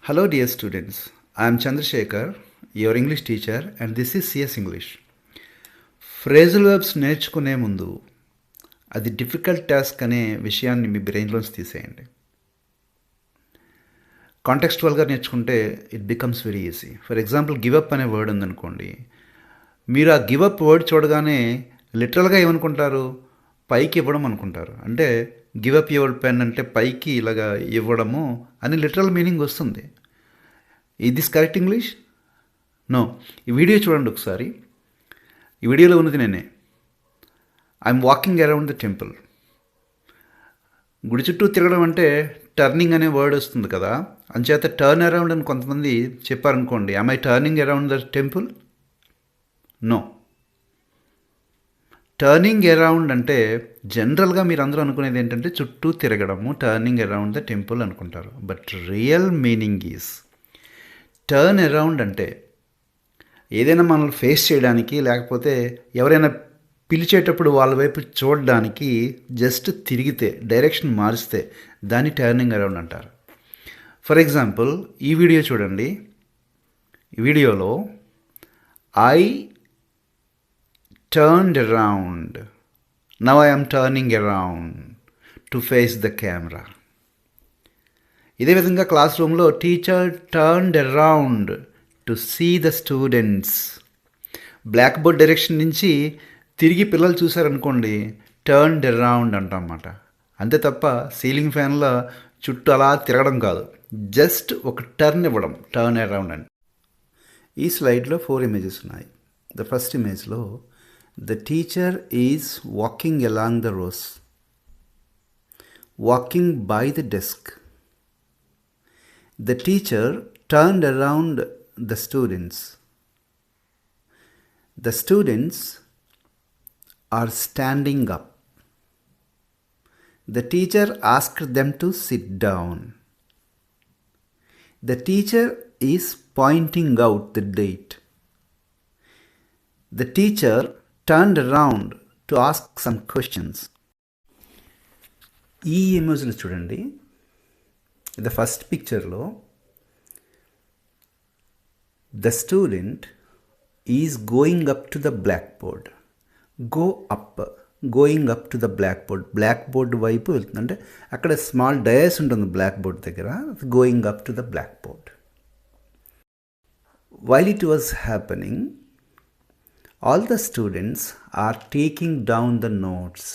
Hello, dear students. I am Chandrasekhar, your English teacher, and this is CS English. Phrasal verbs నేర్చుకునే ముందు అది difficult task అనే విషయాన్ని మీ బ్రెయిన్లోంచి తీసేయండి. కాంటెక్స్చువల్గా నేర్చుకుంటే it becomes very easy. For example give up అనే word ఉందనుకోండి, మీరు ఆ గివప్ వర్డ్ చూడగానే లిటరల్గా ఏమనుకుంటారు? పైకి ఇవ్వడం అనుకుంటారు. అంటే గివప్ యువర్ పెన్ అంటే పైకి ఇలాగా ఇవ్వడము అని లిటరల్ మీనింగ్ వస్తుంది. Is this correct English? నో. ఈ వీడియో చూడండి ఒకసారి. ఈ వీడియోలో ఉన్నది నేనే. I'm walking around the temple. గుడి చుట్టూ తిరగడం అంటే టర్నింగ్ అనే వర్డ్ వస్తుంది కదా, అంచేత టర్న్ అరౌండ్ అని కొంతమంది చెప్పారనుకోండి, I turning around the temple? నో. టర్నింగ్ అరౌండ్ అంటే జనరల్గా మీరు అందరూ అనుకునేది ఏంటంటే చుట్టూ తిరగడము, టర్నింగ్ అరౌండ్ ద టెంపుల్ అనుకుంటారు. But real meaning is turn around అంటే ఏదైనా మనల్ని ఫేస్ చేయడానికి, లేకపోతే ఎవరైనా పిలిచేటప్పుడు వాళ్ళ వైపు చూడడానికి జస్ట్ తిరిగితే, డైరెక్షన్ మారిస్తే దాన్ని టర్నింగ్ అరౌండ్ అంటారు. ఫర్ ఎగ్జాంపుల్ ఈ వీడియో చూడండి. ఈ వీడియోలో I turned around. Now I am turning around to face the camera. ఇదే విధంగా క్లాస్ రూమ్లో teacher turned around to see the students. Blackboard direction నుంచి తిరిగి పిల్లలు చూసారనుకోండి, టర్న్డ్ అరౌండ్ అంటామన్నమాట. అంతే తప్ప సీలింగ్ ఫ్యాన్లో చుట్టూ అలా తిరగడం కాదు, జస్ట్ ఒక టర్న్ ఇవ్వడం, టర్న్ అరౌండ్ అని. ఈ స్లైడ్లో 4 ఇమేజెస్ ఉన్నాయి. ద ఫస్ట్ ఇమేజ్లో the teacher is walking along the rows, walking by the desk. The teacher turned around the students. The students are standing up. The teacher asked them to sit down. The teacher is pointing out the date. The teacher turned around to ask some questions. ఈ ఇమేజ్ని చూడండి. The first పిక్చర్లో the student is going up to the blackboard. Go up, going up to the blackboard. Blackboard వైపు వెళ్తుంది, అంటే అక్కడ small dais ఉంటుంది blackboard దగ్గర. Going up to the blackboard. While it was happening, all the students are taking down the notes.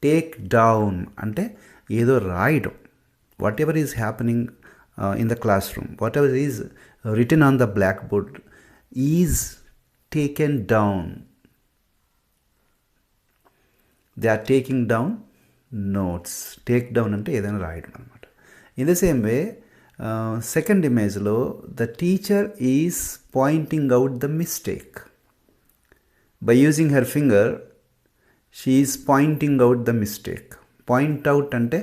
Take down అంటే ఏదో రాయడం. whatever is happening in the classroom, whatever is written on the blackboard is taken down. They are taking down notes. Take down అంటే ఏదైనా రాయడం అనమాట. In the same way, second imageలో the teacher is pointing out the mistake. By using her finger, she is pointing out the mistake. Point out అంటే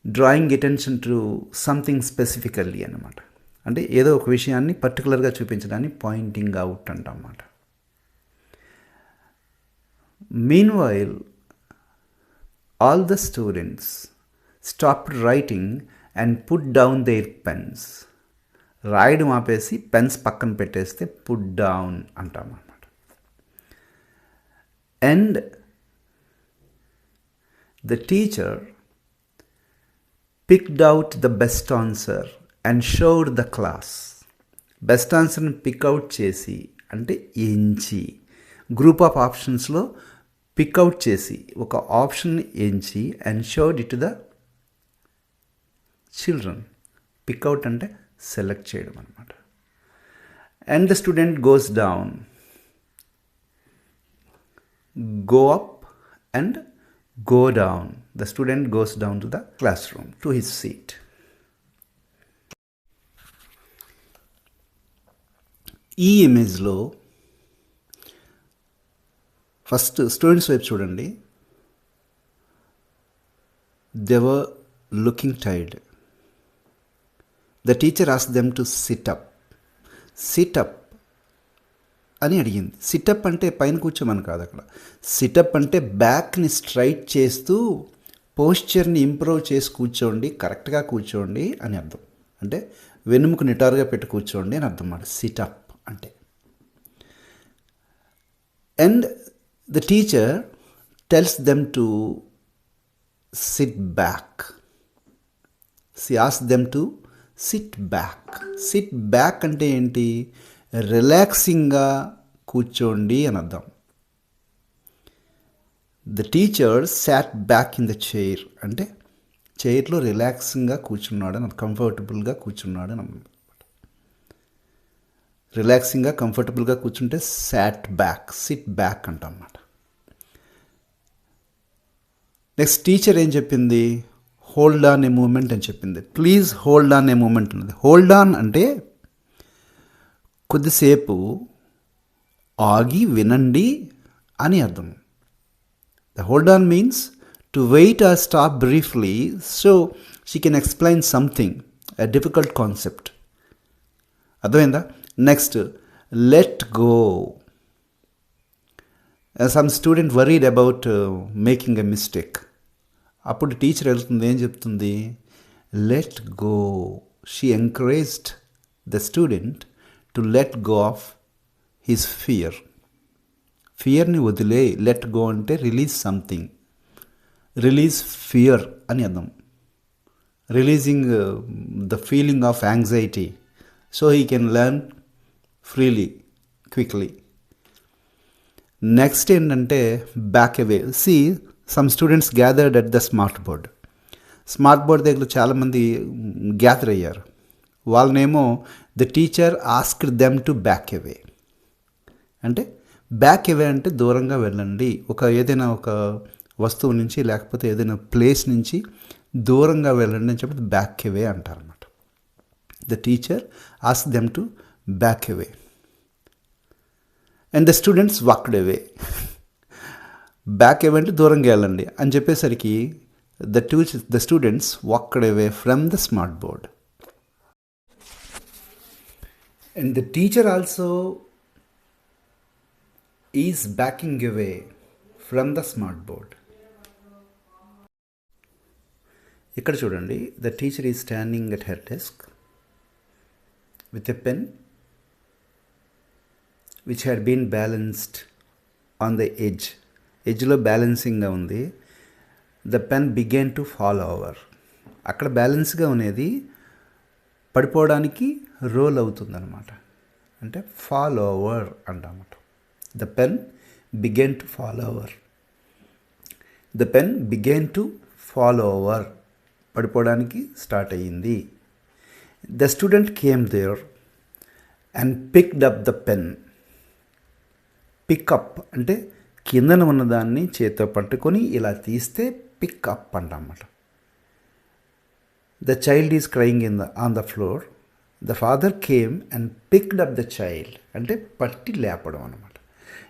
drawing attention to something specifically అన్నమాట. అంటే ఏదో ఒక విషయాన్ని పర్టికులర్గా చూపించడాన్ని పాయింటింగ్ అవుట్ అంటన్నమాట. Meanwhile, all the students stopped writing and put down their pens. రాయడం ఆపేసి పెన్స్ పక్కన పెట్టేస్తే పుట్ డౌన్ అంటాం అన్నమాట. And the teacher picked out the best answer and showed the class. Best ఆన్సర్ని పిక్అవుట్ చేసి అంటే ఎంచి, గ్రూప్ ఆఫ్ ఆప్షన్స్లో పిక్అవుట్ చేసి ఒక ఆప్షన్ని ఎంచి and showed it to the children. Pick out అంటే సెలెక్ట్ చేయడం అనమాట. And the student goes down. Go up and go down. The student goes down to the class room, to his seat. ఈ ఇమేజ్లో ఫస్ట్ స్టూడెంట్స్ వైపు చూడండి. They were looking tired. The teacher asked them to SIT up. SIT up అని అడిగింది. సిటప్ అంటే పైన కూర్చోమని కాదు అక్కడ. సిటప్ అంటే బ్యాక్ని స్ట్రైట్ చేస్తూ పోస్చర్ని ఇంప్రూవ్ చేసి కూర్చోండి, కరెక్ట్గా కూర్చోండి అని అర్థం. అంటే వెనుముకు నిటారుగా పెట్టి కూర్చోండి అని అర్థం అన్నమాట సిటప్ అంటే. And the teacher tells them to sit back. She asks them to sit back. Sit back అంటే ఏంటి? రిలాక్సింగ్గా కూర్చోండి అని అర్థం. The teacher sat back in the chair అంటే చైర్లో రిలాక్సింగ్గా కూర్చున్నాడు అని, కంఫర్టబుల్గా కూర్చున్నాడు అని అన్నమాట. రిలాక్సింగ్గా కంఫర్టబుల్గా కూర్చుంటే సాట్ బ్యాక్, సిట్ బ్యాక్ అంటాం అన్నమాట. నెక్స్ట్ టీచర్ ఏం చెప్పింది? హోల్డ్ ఆన్ ఏ మూమెంట్ అని చెప్పింది. Please hold on a moment అన్నది. హోల్డ్ ఆన్ అంటే కొద్దిసేపు ఆగి వినండి అని అర్థం. The hold on means to wait or stop briefly so she can explain something, a difficult concept. అర్థమైందా? Next let go. Some student worried about making a mistake. అప్పుడు teacher వెళ్తుంది, ఏం చెప్తుంది? Let go. She encouraged the student to let go of his fear. ఫియర్ని వదిలే. Let go అంటే release something, release fear అని అర్థం. Releasing the feeling of anxiety so he can learn freely, quickly. Next ఏంటంటే back away. See some students gathered at the smart board. Smart board దగ్గర చాలామంది gather అయ్యారు. వాళ్ళనేమో the teacher asked them to back away. అంటే back away అంటే దూరంగా వెళ్ళండి. ఏదైనా ఒక వస్తువు నుంచి లేకపోతే ఏదైనా ప్లేస్ నుంచి దూరంగా వెళ్ళండి అని చెప్పి బ్యాక్ అవే అంటారన్నమాట. The teacher asked them to back away and the students walked away. Back away అంటే దూరంగా వెళ్ళండి అని చెప్పేసరికి the students walked away from the smart board. And the teacher also is backing away from the smart board. ఇక్కడ చూడండి, the teacher is standing at her desk with a pen which had been balanced on the edge. ఎడ్జ్లో బ్యాలెన్సింగ్గా ఉంది. The pen began to fall over. అక్కడ బ్యాలెన్స్గా ఉన్నది పడిపోవడానికి roll అవుతుందన్నమాట. అంటే ఫాల్ ఓవర్ అంటామట. The pen began to fall over. The pen began to fall over, పడిపోవడానికి స్టార్ట్ అయ్యింది. The student came there and picked up the pen. Pick up అంటే కిందన ఉన్నదాన్ని చేతితో పట్టుకొని ఇలా తీస్తే పికప్ అంటామన్నమాట. The child is crying on the floor. The father came and picked up the child అంటే పట్టి లేపడం అనమాట.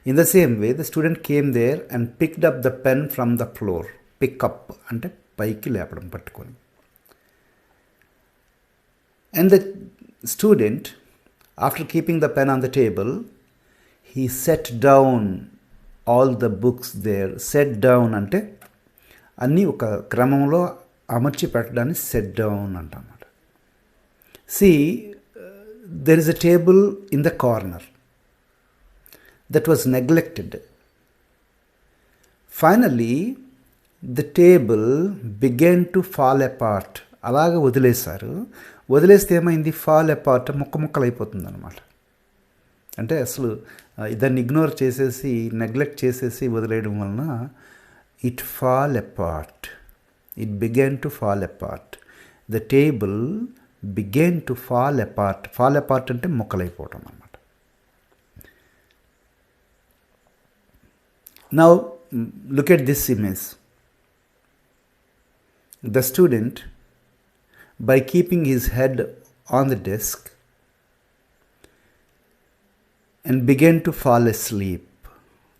In the same way the student came there and picked up the pen from the floor. Pick up అంటే పైకి లేపడం, పట్టుకొని. And the student after keeping the pen on the table he set down all the books there. Set down అంటే అన్నీ ఒక క్రమంలో అమర్చి పెట్టడాన్ని సెట్ డౌన్ అంటామన్నమాట. See, there is a table in the corner that was neglected. Finally, the table began to fall apart. అలాగే వదిలేశారు. వదిలేస్తే ఏమైంది? ఫాల్ అపార్ట్, ముక్కలు అయిపోతుంది అనమాట. అంటే అసలు దాన్ని ఇగ్నోర్ చేసేసి, నెగ్లెక్ట్ చేసేసి వదిలేయడం వలన it fall apart. It began to fall apart. The table began to fall apart. Fall apart అంటే ముక్కలైపోవటం అన్నమాట. Now look at this image. The student by keeping his head on the desk and began to fall asleep.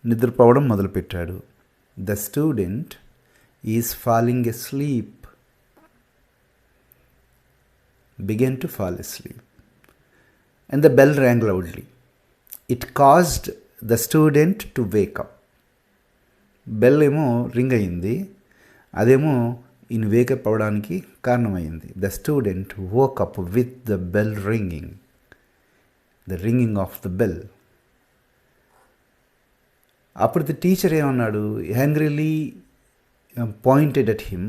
నిద్రపోవడం మొదలుపెట్టాడు. The student is falling asleep. Began to fall asleep. And the bell rang loudly. It caused the student to wake up. Bell ఏమో ring అయింది. అదేమో ఈయన wake up అవ్వడానికి కారణమైంది. The student woke up with the bell ringing, the ringing of the bell. అప్పుడు the teacher ఏమన్నాడు, angrily pointed at him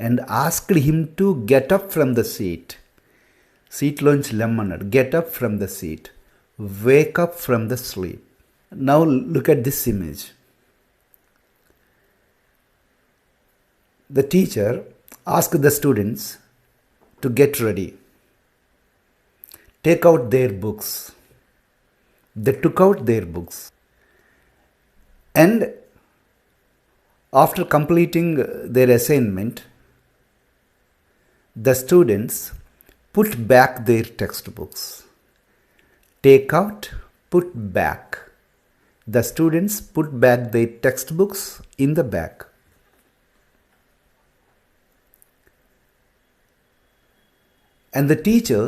and asked him to get up from the seat. సీట్లోంచి లెమ్మన్నాడు. Get up from the seat, wake up from the sleep. Now look at this image. The teacher asked the students to get ready, take out their books. They took out their books. And after completing their assignment, the students put back their textbooks. Take out, put back. The students put back their textbooks in the bag. And the teacher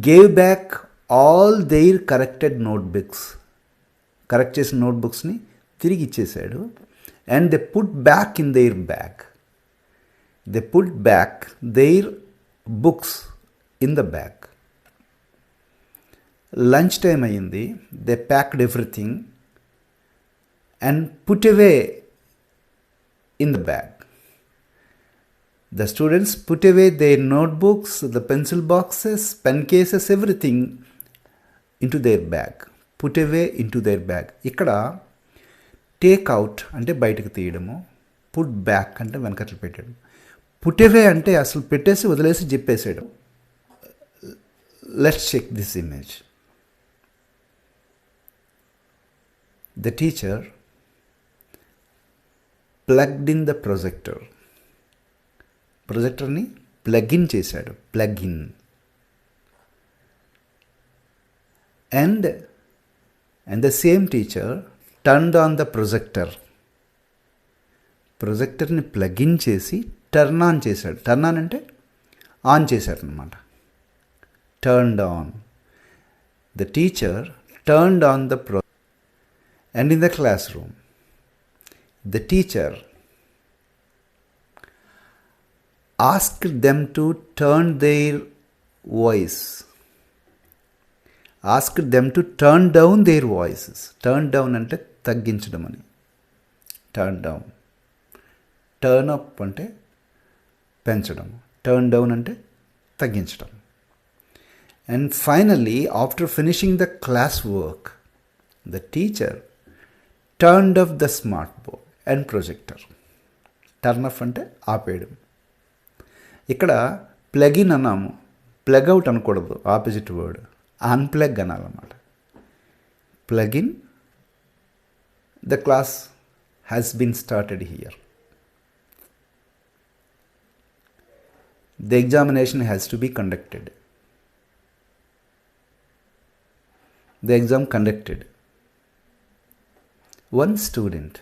gave back all their corrected notebooks. Correct చేసిన నోట్బుక్స్ని తిరిగి ఇచ్చేసాడు. And they put back in their bag. They put back their books in the bag. Lunch time అయ్యింది. They packed everything and put away in the bag. The students put away their notebooks, the pencil boxes, pen cases, everything into their bag. Put away into their bag. ఇక్కడ take out అంటే బయటకు తీయడము, put back అంటే వెనకట్లు పెట్టాడు. Put అవే అంటే అసలు పెట్టేసి వదిలేసి చెప్పేసాడు. Let's check this image. The teacher plugged in the projector. ప్రొజెక్టర్ని ప్లగ్ ఇన్ చేశాడు. Plug in. And the same teacher turned on the projector. ప్రొజెక్టర్ని ప్లగ్ ఇన్ చేసి టర్న్ ఆన్ చేశాడు. టర్న్ ఆన్ అంటే ఆన్ చేశాడు అనమాట. Turned on. The teacher turned on the and in the classroom the teacher asked them to turn their voice. Asked them to turn down their voices. Turn down అంటే తగ్గించడం అని. Turn down. Turn up అంటే పెంచడం. Turn down అంటే తగ్గించడం. And finally, after finishing the class work, the teacher turned off the smart board and projector. Turn off అంటే ఆపేయడం. ఇక్కడ ప్లగ్ ఇన్ అన్నాము, ప్లగ్ అవుట్ అనకూడదు, ఆపోజిట్ వర్డ్. అన్ప్లగ్ అనాలన్నమాట. Plug in. The class has been started here. The examination has to be conducted. The exam conducted. One student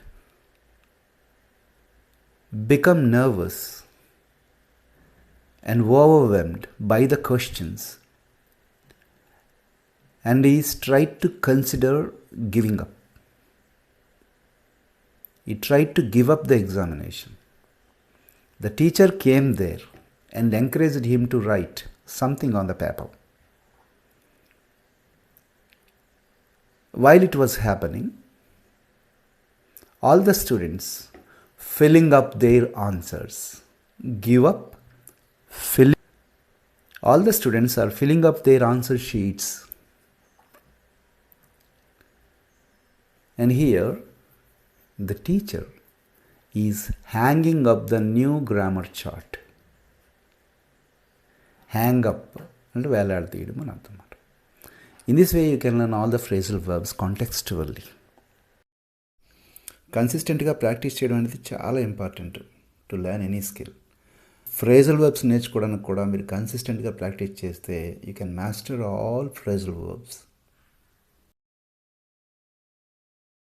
become nervous and overwhelmed by the questions, and he tried to consider giving up. He tried to give up the examination. The teacher came there and encouraged him to write something on the paper. While it was happening, all the students filling up their answers. Give up. All the students are filling up their answer sheets. And here, the teacher is hanging up the new grammar chart. Hang up. And వేలాడదీయడం అని అర్థం. In this way, you can learn all the phrasal verbs contextually. కన్సిస్టెంట్గా practice చేయడం అనేది చాలా important to learn any skill. Phrasal verbs నేర్చుకోవడానికి కూడా మీరు కన్సిస్టెంట్గా ప్రాక్టీస్ చేస్తే you can master all phrasal verbs.